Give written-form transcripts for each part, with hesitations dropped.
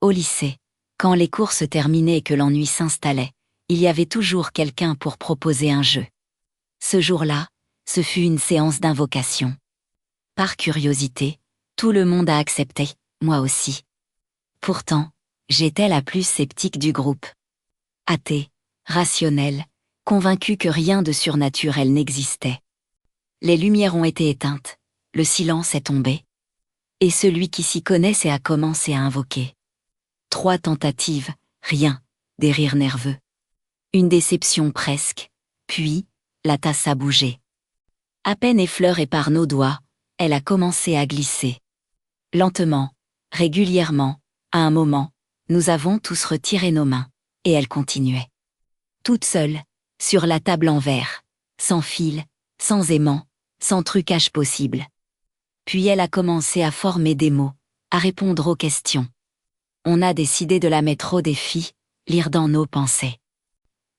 Au lycée, quand les cours se terminaient et que l'ennui s'installait, il y avait toujours quelqu'un pour proposer un jeu. Ce jour-là, ce fut une séance d'invocation. Par curiosité, tout le monde a accepté, moi aussi. Pourtant, j'étais la plus sceptique du groupe. Athée, rationnelle, convaincue que rien de surnaturel n'existait. Les lumières ont été éteintes, le silence est tombé. Et celui qui s'y connaissait a commencé à invoquer. 3 tentatives, rien, des rires nerveux. Une déception presque, puis, la tasse a bougé. À peine effleurée par nos doigts, elle a commencé à glisser. Lentement, régulièrement, à un moment, nous avons tous retiré nos mains, et elle continuait. Toute seule, sur la table en verre, sans fil, sans aimant, sans trucage possible. Puis elle a commencé à former des mots, à répondre aux questions. On a décidé de la mettre au défi, lire dans nos pensées.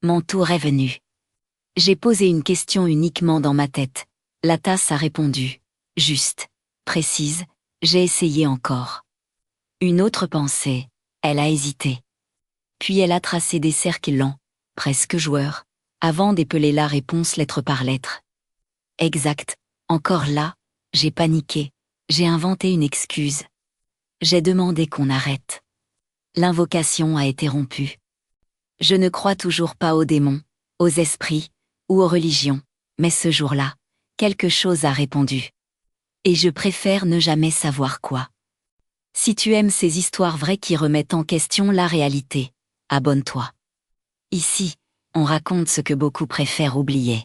Mon tour est venu. J'ai posé une question uniquement dans ma tête. La tasse a répondu. Juste, précise, j'ai essayé encore. Une autre pensée, elle a hésité. Puis elle a tracé des cercles lents, presque joueurs, avant d'épeler la réponse lettre par lettre. Exact, encore là, j'ai paniqué, j'ai inventé une excuse. J'ai demandé qu'on arrête. L'invocation a été rompue. Je ne crois toujours pas aux démons, aux esprits, ou aux religions, mais ce jour-là, quelque chose a répondu. Et je préfère ne jamais savoir quoi. Si tu aimes ces histoires vraies qui remettent en question la réalité, abonne-toi. Ici, on raconte ce que beaucoup préfèrent oublier.